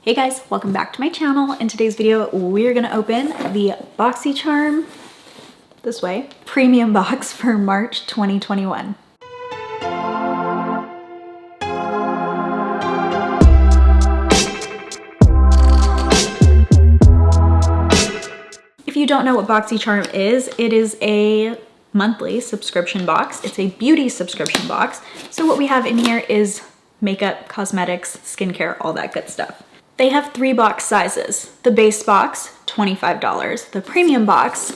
Hey guys, welcome back to my channel. In today's video, we're gonna open the Boxycharm, this way, Premium Box for March 2021. If you don't know what Boxycharm is, it is a monthly subscription box. It's a beauty subscription box. So what we have in here is makeup, cosmetics, skincare, all that good stuff. They have 3 box sizes. The base box, $25. The premium box,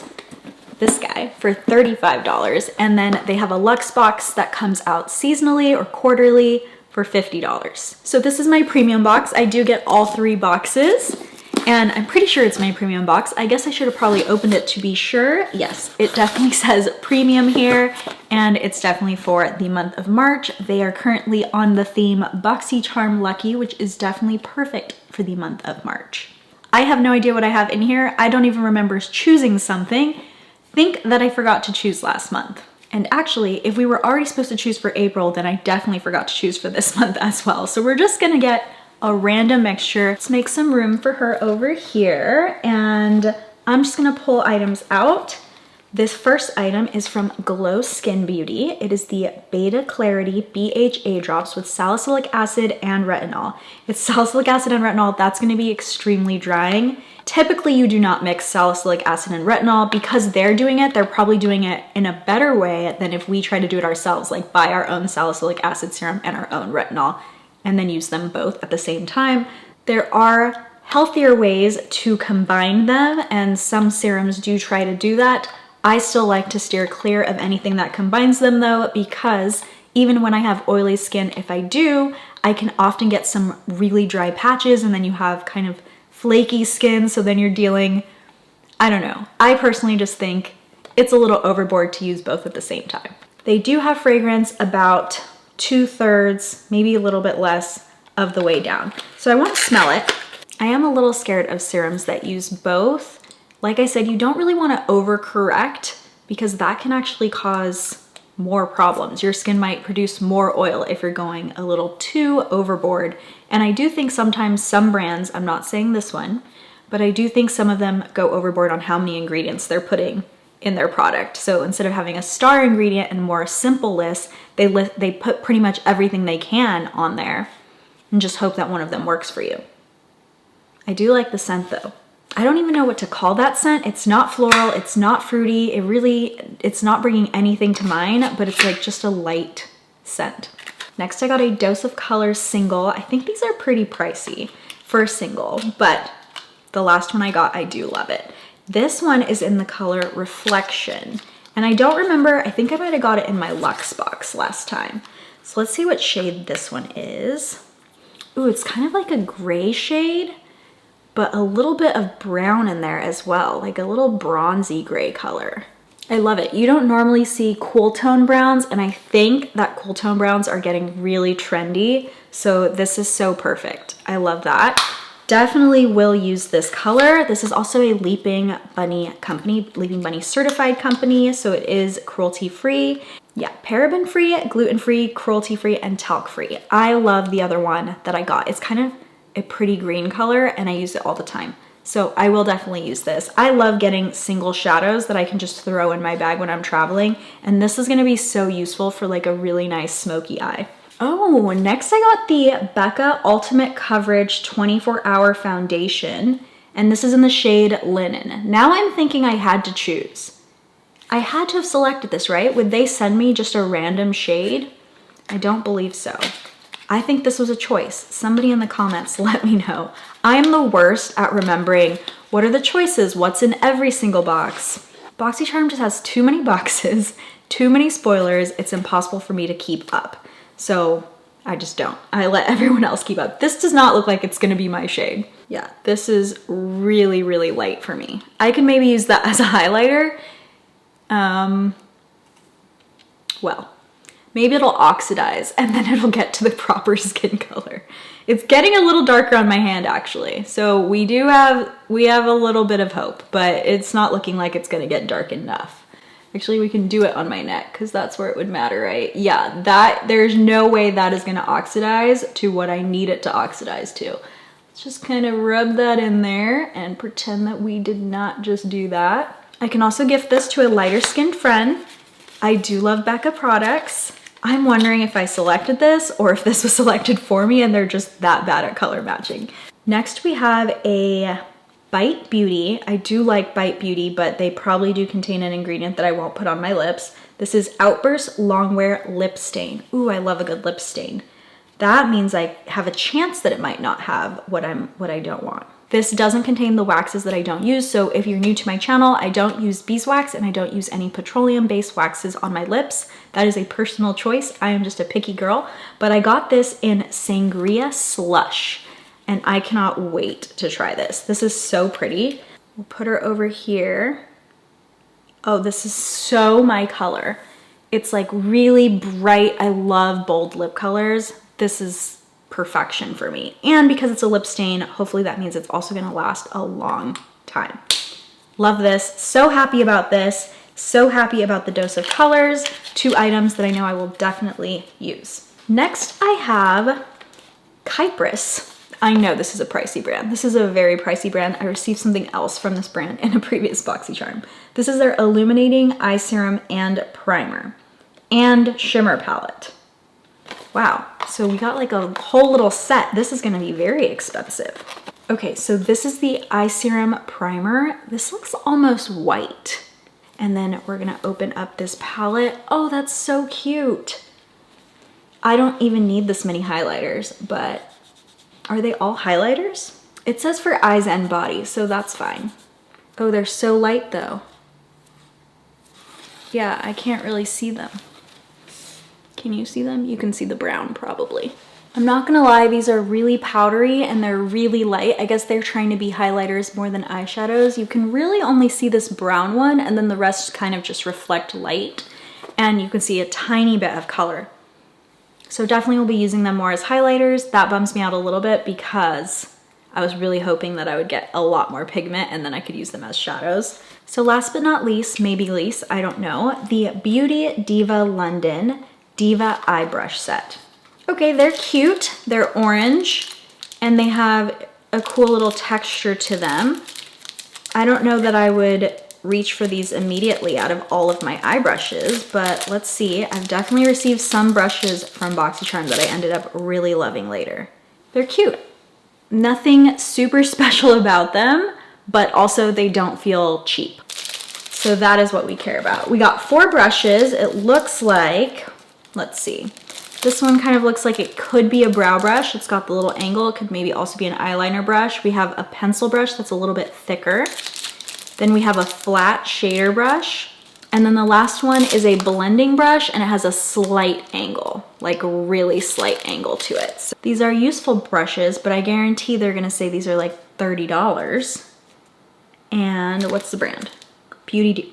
this guy, for $35. And then they have a luxe box that comes out seasonally or quarterly for $50. So this is my premium box. I do get all 3 boxes. And I'm pretty sure it's my premium box. I guess I should have probably opened it to be sure. Yes, it definitely says premium here, and it's definitely for the month of March. They are currently on the theme Boxycharm Lucky, which is definitely perfect for the month of March. I have no idea what I have in here. I don't even remember choosing something. Think that I forgot to choose last month. And actually, if we were already supposed to choose for April, then I definitely forgot to choose for this month as well. So we're just gonna get a random mixture. Let's make some room for her over here, and I'm just gonna pull items out. This first item is from Glow Skin Beauty. It is the Beta Clarity BHA drops with salicylic acid and retinol. It's salicylic acid and retinol. That's gonna be extremely drying. Typically, you do not mix salicylic acid and retinol. Because they're doing it, they're probably doing it in a better way than if we try to do it ourselves, like buy our own salicylic acid serum and our own retinol, and then use them both at the same time. There are healthier ways to combine them, and some serums do try to do that. I still like to steer clear of anything that combines them though, because even when I have oily skin, if I do, I can often get some really dry patches, and then you have kind of flaky skin, so then you're dealing, I don't know. I personally just think it's a little overboard to use both at the same time. They do have fragrance about 2/3, maybe a little bit less of the way down. So I want to smell it. I am a little scared of serums that use both. Like I said, you don't really want to overcorrect, because that can actually cause more problems. Your skin might produce more oil if you're going a little too overboard. And I do think sometimes some brands, I'm not saying this one, but I do think some of them go overboard on how many ingredients they're putting in their product. So instead of having a star ingredient and more simple list, they put pretty much everything they can on there and just hope that one of them works for you. I do like the scent though. I don't even know what to call that scent. It's not floral, it's not fruity. It's not bringing anything to mind, but it's like just a light scent. Next, I got a Dose of Colors single. I think these are pretty pricey for a single, but the last one I got, I do love it. This one is in the color Reflection, and I don't remember, I think I might have got it in my Luxe box last time. So let's see what shade this one is. Ooh, it's kind of like a gray shade, but a little bit of brown in there as well, like a little bronzy gray color. I love it. You don't normally see cool tone browns, and I think that cool tone browns are getting really trendy, so this is so perfect. I love that. Definitely will use this color. This is also a Leaping Bunny company, Leaping Bunny certified company, so it is cruelty-free. Yeah, paraben-free, gluten-free, cruelty-free, and talc-free. I love the other one that I got. It's kind of a pretty green color, and I use it all the time. So I will definitely use this. I love getting single shadows that I can just throw in my bag when I'm traveling, and this is gonna be so useful for like a really nice smoky eye. Oh, next I got the Becca Ultimate Coverage 24-Hour Foundation, and this is in the shade Linen. Now I'm thinking I had to choose. I had to have selected this, right? Would they send me just a random shade? I don't believe so. I think this was a choice. Somebody in the comments let me know. I am the worst at remembering what are the choices, what's in every single box. Boxycharm just has too many boxes, too many spoilers. It's impossible for me to keep up. So I just don't. I let everyone else keep up. This does not look like it's gonna be my shade. Yeah, this is really, really light for me. I can maybe use that as a highlighter. Well, maybe it'll oxidize and then it'll get to the proper skin color. It's getting a little darker on my hand actually. So we have a little bit of hope, but it's not looking like it's gonna get dark enough. Actually, we can do it on my neck because that's where it would matter, right? Yeah, there's no way that is gonna oxidize to what I need it to oxidize to. Let's just kind of rub that in there and pretend that we did not just do that. I can also gift this to a lighter skinned friend. I do love Becca products. I'm wondering if I selected this or if this was selected for me and they're just that bad at color matching. Next we have a Bite Beauty. I do like Bite Beauty, but they probably do contain an ingredient that I won't put on my lips. This is Outburst Longwear Lip Stain. Ooh, I love a good lip stain. That means I have a chance that it might not have what I don't want. This doesn't contain the waxes that I don't use, so if you're new to my channel, I don't use beeswax and I don't use any petroleum-based waxes on my lips. That is a personal choice. I am just a picky girl, but I got this in Sangria Slush, and I cannot wait to try this. This is so pretty. We'll put her over here. Oh, this is so my color. It's like really bright. I love bold lip colors. This is perfection for me. And because it's a lip stain, hopefully that means it's also gonna last a long time. Love this, so happy about this, so happy about the dose of colors, 2 items that I know I will definitely use. Next I have Kypris. I know this is a pricey brand. This is a very pricey brand. I received something else from this brand in a previous Boxycharm. This is their Illuminating Eye Serum and Primer and Shimmer Palette. Wow, so we got like a whole little set. This is gonna be very expensive. Okay, so this is the eye serum primer. This looks almost white. And then we're gonna open up this palette. Oh, that's so cute. I don't even need this many highlighters, but are they all highlighters? It says for eyes and body, so that's fine. Oh, they're so light though. Yeah, I can't really see them. Can you see them? You can see the brown probably. I'm not gonna lie, these are really powdery and they're really light. I guess they're trying to be highlighters more than eyeshadows. You can really only see this brown one and then the rest kind of just reflect light and you can see a tiny bit of color. So definitely will be using them more as highlighters. That bums me out a little bit because I was really hoping that I would get a lot more pigment and then I could use them as shadows. So last but not least, maybe least, I don't know, the Beauty Diva London Diva Eye Brush Set. Okay, they're cute, they're orange, and they have a cool little texture to them. I don't know that I would reach for these immediately out of all of my eye brushes, but let's see. I've definitely received some brushes from Boxycharm that I ended up really loving later. They're cute. Nothing super special about them, but also they don't feel cheap. So that is what we care about. We got 4 brushes. It looks like, let's see. This one kind of looks like it could be a brow brush. It's got the little angle. It could maybe also be an eyeliner brush. We have a pencil brush that's a little bit thicker. Then we have a flat shader brush. And then the last one is a blending brush and it has a slight angle, like a really slight angle to it. So these are useful brushes, but I guarantee they're gonna say these are like $30. And what's the brand? Beauty.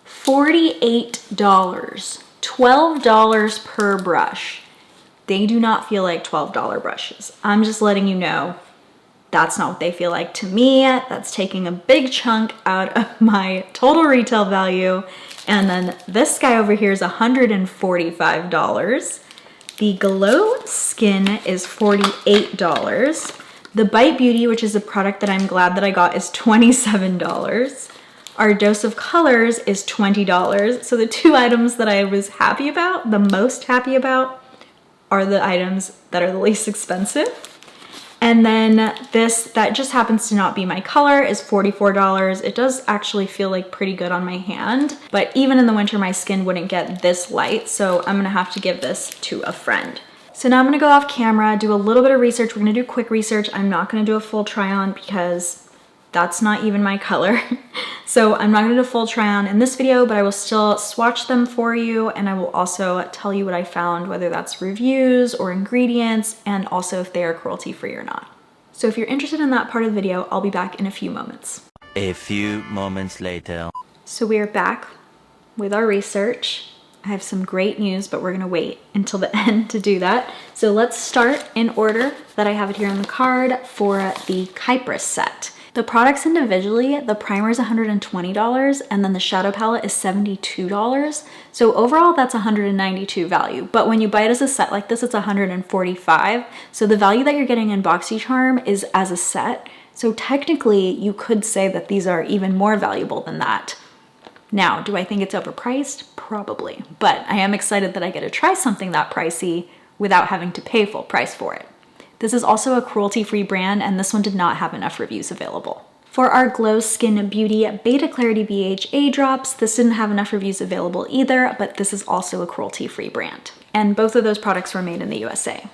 $48. $12 per brush. They do not feel like $12 brushes. I'm just letting you know that's not what they feel like to me. That's taking a big chunk out of my total retail value. And then this guy over here is $145. The Glow Skin is $48. The Bite Beauty, which is a product that I'm glad that I got, is $27. Our Dose of Colors is $20. So the 2 items that I was happy about, the most happy about, are the items that are the least expensive. And then this, that just happens to not be my color, is $44. It does actually feel like pretty good on my hand, but even in the winter, my skin wouldn't get this light. So I'm gonna have to give this to a friend. So now I'm gonna go off camera, do a little bit of research. We're gonna do quick research. I'm not gonna do a full try on because that's not even my color. So I'm not gonna do a full try on in this video, but I will still swatch them for you and I will also tell you what I found, whether that's reviews or ingredients, and also if they are cruelty free or not. So if you're interested in that part of the video, I'll be back in a few moments. A few moments later. So we are back with our research. I have some great news, but we're gonna wait until the end to do that. So let's start in order that I have it here on the card for the Kypris set. The products individually, the primer is $120 and then the shadow palette is $72. So overall that's $192 value. But when you buy it as a set like this, it's $145. So the value that you're getting in Boxycharm is as a set. So technically you could say that these are even more valuable than that. Now, do I think it's overpriced? Probably. But I am excited that I get to try something that pricey without having to pay full price for it. This is also a cruelty-free brand, and this one did not have enough reviews available. For our Glow Skin Beauty Beta Clarity BHA drops, this didn't have enough reviews available either, but this is also a cruelty-free brand. And both of those products were made in the USA.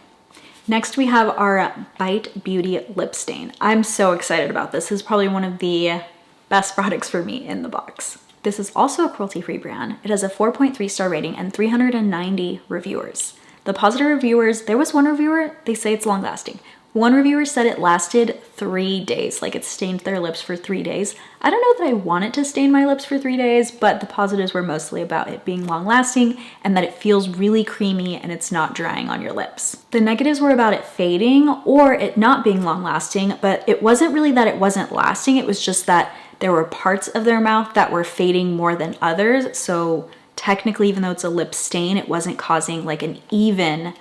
Next, we have our Bite Beauty Lip Stain. I'm so excited about this. This is probably one of the best products for me in the box. This is also a cruelty-free brand. It has a 4.3 star rating and 390 reviewers. The positive reviewers, there was one reviewer, they say it's long lasting. One reviewer said it lasted 3 days, like it stained their lips for 3 days. I don't know that I want it to stain my lips for 3 days, but the positives were mostly about it being long lasting and that it feels really creamy and it's not drying on your lips. The negatives were about it fading or it not being long lasting, but it wasn't really that it wasn't lasting, it was just that there were parts of their mouth that were fading more than others, so technically, even though it's a lip stain, it wasn't causing like an even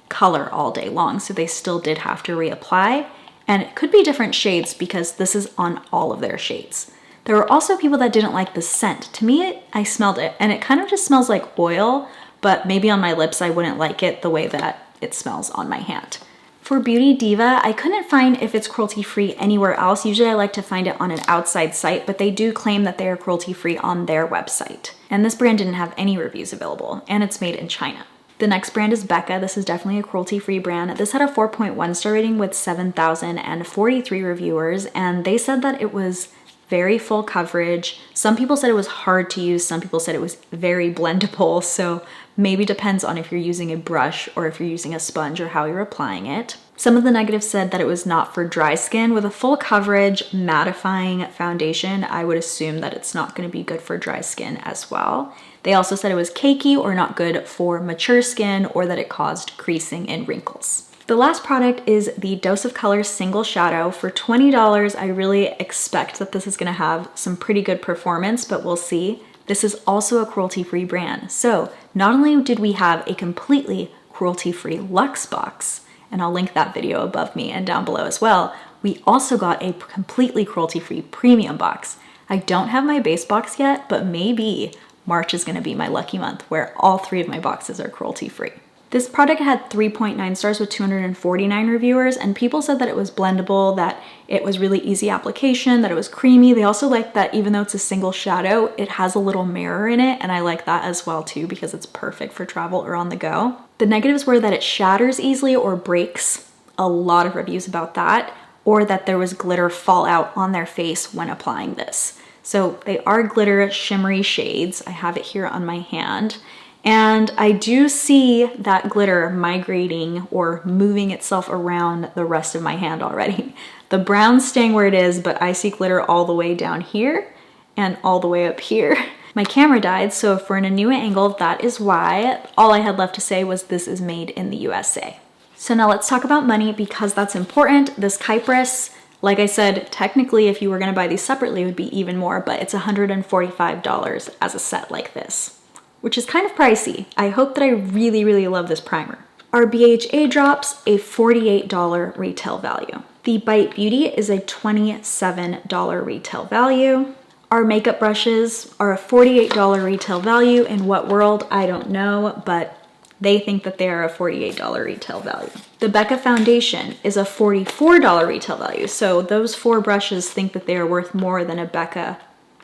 color all day long. So they still did have to reapply. And it could be different shades because this is on all of their shades. There were also people that didn't like the scent. To me, I smelled it and it kind of just smells like oil, but maybe on my lips, I wouldn't like it the way that it smells on my hand. For Beauty Diva, I couldn't find if it's cruelty-free anywhere else. Usually I like to find it on an outside site, but they do claim that they are cruelty-free on their website. And this brand didn't have any reviews available, and it's made in China. The next brand is Becca. This is definitely a cruelty-free brand. This had a 4.1 star rating with 7,043 reviewers, and they said that it was very full coverage. Some people said it was hard to use. Some people said it was very blendable. So maybe depends on if you're using a brush or if you're using a sponge or how you're applying it. Some of the negatives said that it was not for dry skin. With a full coverage mattifying foundation, I would assume that it's not going to be good for dry skin as well. They also said it was cakey or not good for mature skin or that it caused creasing and wrinkles. The last product is the Dose of Color Single Shadow. For $20, I really expect that this is gonna have some pretty good performance, but we'll see. This is also a cruelty-free brand. So not only did we have a completely cruelty-free luxe box, and I'll link that video above me and down below as well, we also got a completely cruelty-free premium box. I don't have my base box yet, but maybe March is gonna be my lucky month where all 3 of my boxes are cruelty-free. This product had 3.9 stars with 249 reviewers, and people said that it was blendable, that it was really easy application, that it was creamy. They also liked that even though it's a single shadow, it has a little mirror in it, and I like that as well too because it's perfect for travel or on the go. The negatives were that it shatters easily or breaks. A lot of reviews about that, or that there was glitter fallout on their face when applying this. So they are glitter shimmery shades. I have it here on my hand. And I do see that glitter migrating or moving itself around the rest of my hand already. The brown's staying where it is, but I see glitter all the way down here and all the way up here. My camera died, so if we're in a new angle, that is why. All I had left to say was this is made in the USA. So now let's talk about money because that's important. This Kypris, like I said, technically if you were gonna buy these separately, it would be even more, but it's $145 as a set like this, which is kind of pricey. I hope that I really, really love this primer. Our BHA drops a $48 retail value. The Bite Beauty is a $27 retail value. Our makeup brushes are a $48 retail value. In what world, I don't know, but they think that they are a $48 retail value. The Becca foundation is a $44 retail value. So those 4 brushes think that they are worth more than a Becca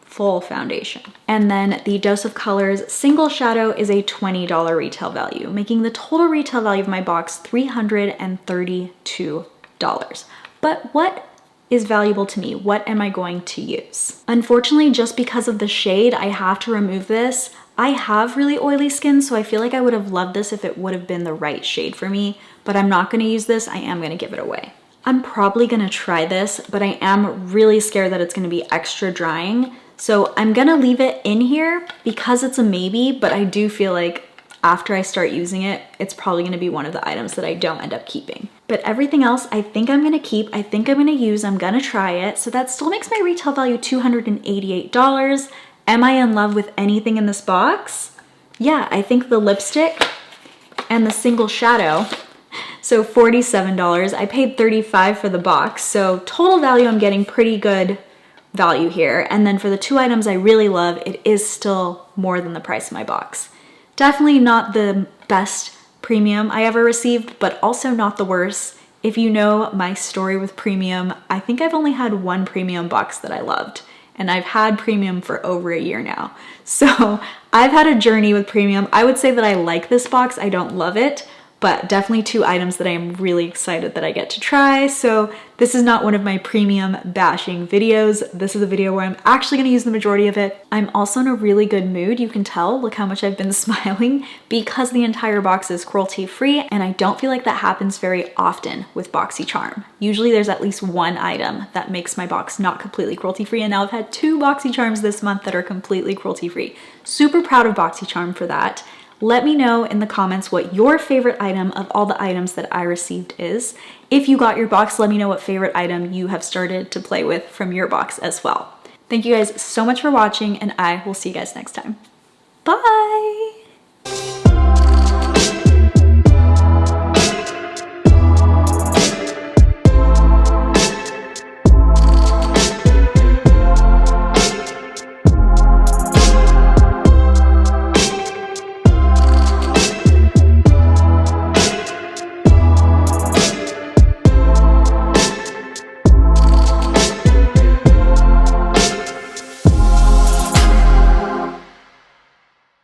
full foundation. And then the Dose of Colors Single Shadow is a $20 retail value, making the total retail value of my box $332. But what is valuable to me? What am I going to use? Unfortunately, just because of the shade, I have to remove this. I have really oily skin, so I feel like I would have loved this if it would have been the right shade for me, but I'm not gonna use this. I am gonna give it away. I'm probably gonna try this, but I am really scared that it's gonna be extra drying. So I'm gonna leave it in here because it's a maybe, but I do feel like after I start using it, it's probably gonna be one of the items that I don't end up keeping. But everything else I think I'm gonna keep, I think I'm gonna use, I'm gonna try it. So that still makes my retail value $288. Am I in love with anything in this box? Yeah, I think the lipstick and the single shadow, so $47. I paid $35 for the box, so total value I'm getting pretty good value here. And then for the two items I really love, it is still more than the price of my box. Definitely not the best premium I ever received, but also not the worst. If you know my story with premium, I think I've only had one premium box that I loved, and I've had premium for over a year now. So I've had a journey with premium. I would say that I like this box. I don't love it, but definitely two items that I am really excited that I get to try. So this is not one of my premium bashing videos. This is a video where I'm actually gonna use the majority of it. I'm also in a really good mood. You can tell, look how much I've been smiling, because the entire box is cruelty-free, and I don't feel like that happens very often with Boxycharm. Usually there's at least one item that makes my box not completely cruelty-free, and now I've had 2 Boxycharms this month that are completely cruelty-free. Super proud of Boxycharm for that. Let me know in the comments what your favorite item of all the items that I received is. If you got your box, let me know what favorite item you have started to play with from your box as well. Thank you guys so much for watching, and I will see you guys next time. Bye!